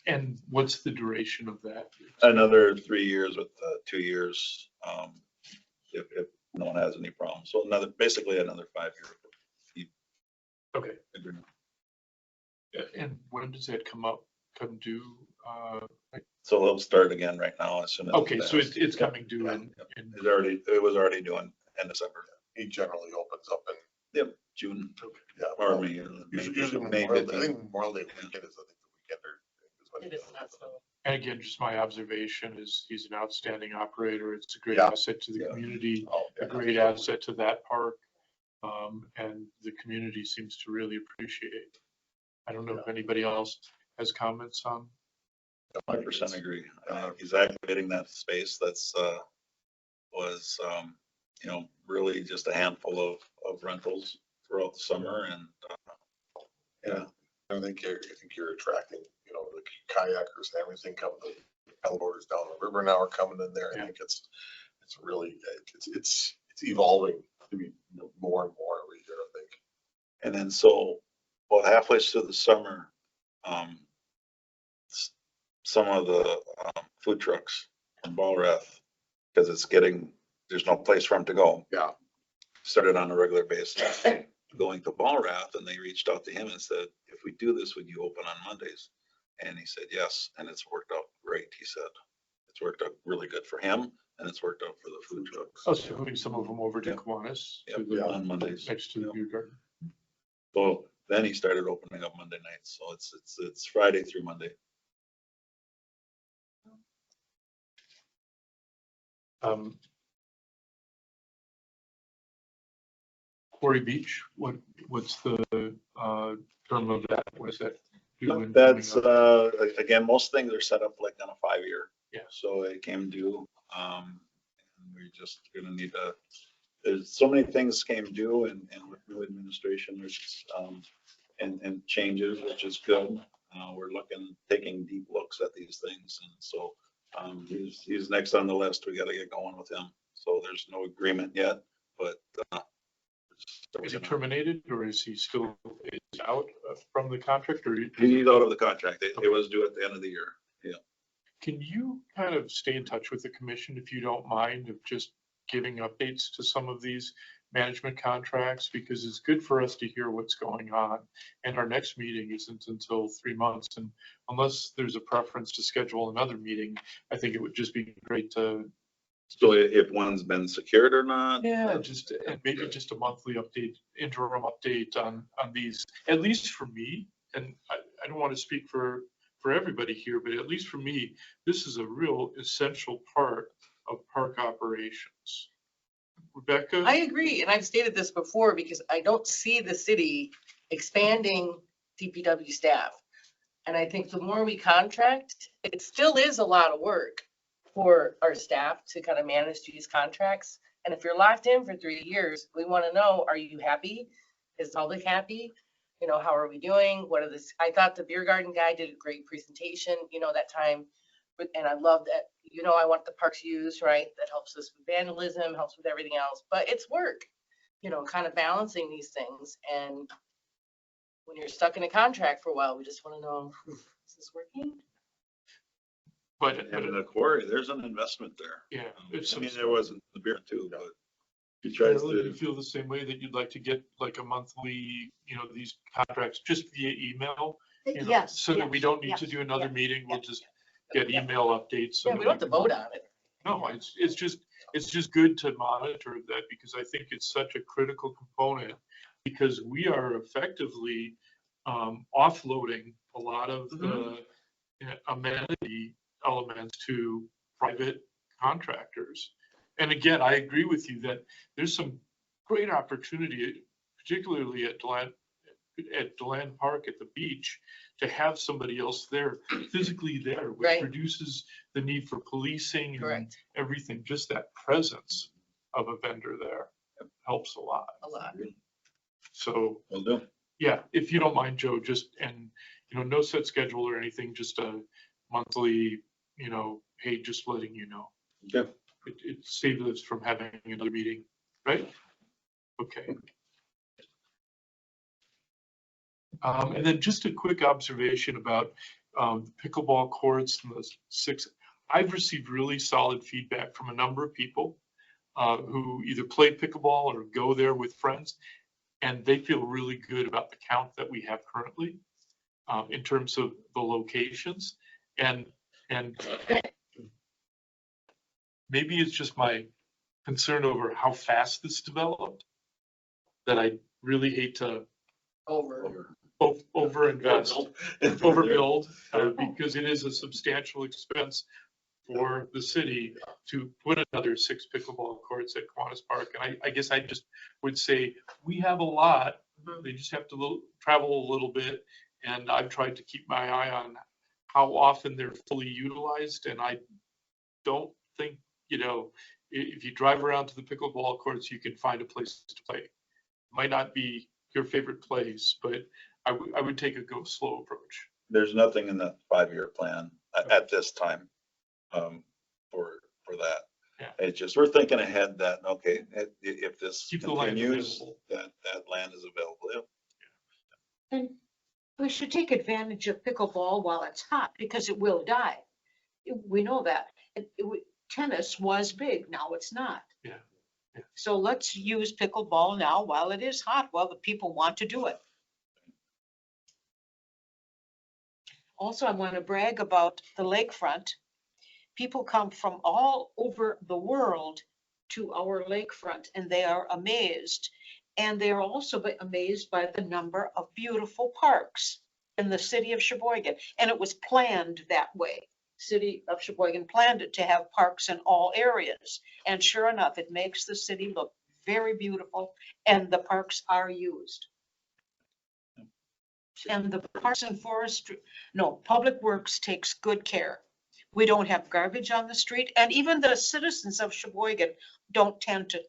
A: and what's the duration of that?
F: Another 3 years with 2 years, if no one has any problems. So basically another 5-year
A: Okay,
F: agreement.
A: and when does that come due?
F: So they'll start again right now as soon as.
A: Okay, so
F: passed.
A: it's coming due in,
F: It was already doing end December.
G: He generally opens up in,
F: Yep, June
G: yeah.
F: or May.
G: Usually
F: May
G: Memorial, I
F: 15th.
G: think Memorial Day weekend is, I think, the weekend or. when
D: It is not so.
A: and again, just my observation is he's an outstanding operator. It's a great
G: Yeah.
A: asset to the
F: Yeah.
A: community,
G: Oh,
A: a
G: yeah,
A: great
G: absolutely.
A: asset to that park. And the community seems to really appreciate it. I don't know if anybody else has comments on.
F: 100% agree. He's activating that space that's, was, really just a handful of rentals throughout the summer and, yeah.
G: I think you're attracting, the kayakers and everything coming, the paddleboarders down the river now are coming in there. I
A: Yeah.
G: think it's really, it's evolving to be more and more every year, I think.
F: And then so, well, halfway through the summer, some of the food trucks from Ballrath, because there's no place for them to go.
G: Yeah.
F: Started on a regular basis going to Ballrath, and they reached out to him and said, if we do this, would you open on Mondays? And he said, yes. And it's worked out great. He said, it's worked out really good for him and it's worked out for the food trucks.
A: Oh, so moving some of them over to
F: Yep.
A: Kiwanis,
F: Yep,
A: to the,
F: on Mondays.
A: next to the
F: Yep.
A: beer garden.
F: So then he started opening up Monday nights. So it's Friday through Monday.
A: Quarry Beach, what's the term of that? What is that? due and
F: That's,
A: coming up?
F: again, most things are set up like on a 5-year.
A: Yeah.
F: So it came due, and we're just gonna need there's so many things came due and with new administration, there's, and changes, which is good. We're taking deep looks at these things. And so, he's next on the list. We gotta get going with him. So there's no agreement yet, but,
A: Is he terminated or is he still out from the contract or?
F: he's out of the contract. It was due at the end of the year. Yeah.
A: Can you kind of stay in touch with the commission if you don't mind of just giving updates to some of these management contracts? Because it's good for us to hear what's going on. And our next meeting isn't until 3 months. And unless there's a preference to schedule another meeting, I think it would just be great to.
F: So if one's been secured or not?
A: Yeah, just, and maybe just a monthly update, interim update on these, at least for me. And I don't want to speak for everybody here, but at least for me, this is a real essential part of park operations. Rebecca?
D: I agree, and I've stated this before because I don't see the city expanding DPW staff. And I think the more we contract, it still is a lot of work for our staff to kind of manage these contracts. And if you're locked in for 3 years, we want to know, are you happy? Is the public happy? How are we doing? I thought the beer garden guy did a great presentation, that time. And I love that, I want the parks used, right? That helps us with vandalism, helps with everything else, but it's work, kind of balancing these things. And when you're stuck in a contract for a while, we just want to know, is this working?
A: But
F: And the quarry, there's an investment there.
A: yeah,
F: I mean, there wasn't the beer too, but he
A: Charlie,
F: tries
A: do you
F: to.
A: feel the same way that you'd like to get like a monthly, these contracts just via email?
E: Yes.
A: So that we don't need to
E: yes,
A: do another
E: yeah,
A: meeting, we'll
E: yeah,
A: just get
D: yeah.
A: email updates. so
D: Yeah,
A: that
D: we don't have to
A: can-
D: vote on it.
A: No, it's just good to monitor that because I think it's such a critical component because we are effectively offloading a lot of the amenity elements to private contractors. And again, I agree with you that there's some great opportunity, particularly at at Deland Park at the beach, to have somebody else there, physically there, which
D: Right.
A: reduces the need for policing and
D: Correct.
A: everything. Just that presence of a vendor there helps a lot.
D: A lot.
A: So,
F: Will do.
A: yeah, if you don't mind, Joe, no set schedule or anything, just a monthly, hey, just letting you know.
F: Okay.
A: It saves us from having another meeting, right? Okay. And then just a quick observation about pickleball courts and the 6. I've received really solid feedback from a number of people who either play pickleball or go there with friends, and they feel really good about the count that we have currently in terms of the locations. And maybe it's just my concern over how fast this developed that I really hate to overinvest, overbuild, because it is a substantial expense for the city to put another 6 pickleball courts at Kiwanis Park. And I guess I just would say, we have a lot, they just have to travel a little bit. And I've tried to keep my eye on how often they're fully utilized. And I don't think, if you drive around to the pickleball courts, you can find a place to play. It might not be your favorite place, but I would take a go slow approach.
F: There's nothing in the 5-year plan at this time for that.
A: Yeah.
F: It's just, we're thinking ahead that, okay, if this
A: Keep the land
F: continues,
A: available.
F: that land is available. Yeah.
E: And we should take advantage of pickleball while it's hot because it will die. We know that. Tennis was big, now it's not.
A: Yeah. Yeah.
E: So let's use pickleball now while it is hot, while the people want to do it. Also, I want to brag about the lakefront. People come from all over the world to our lakefront and they are amazed. And they are also amazed by the number of beautiful parks in the city of Sheboygan. And it was planned that way. City of Sheboygan planned it to have parks in all areas. And sure enough, it makes the city look very beautiful and the parks are used. And the Parks and Forestry, Public Works takes good care. We don't have garbage on the street, and even the citizens of Sheboygan don't tend to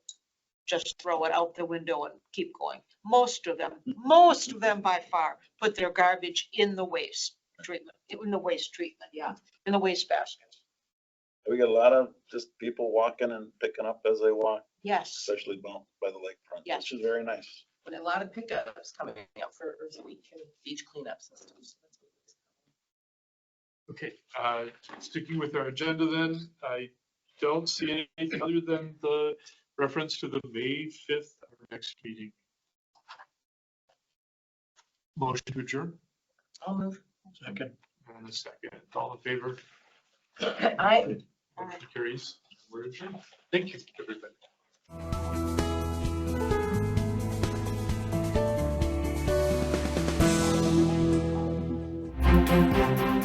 E: just throw it out the window and keep going. Most of them by far, put their garbage in the waste treatment, in the waste basket.
F: We got a lot of just people walking and picking up as they walk,
E: Yes,
F: especially by the lakefront,
E: Yes.
F: which is very nice.
D: And a lot of pickups coming out for Earth Week and beach cleanups and stuff.
A: Okay, sticking with our agenda then, I don't see anything other than the reference to the May 5th, our next meeting. Motion to adjourn,
D: I'll move.
C: Second.
A: and a second. All in favor?
D: I.
A: Motion carries. We're adjourned. Thank you, everybody.
I: Thank you.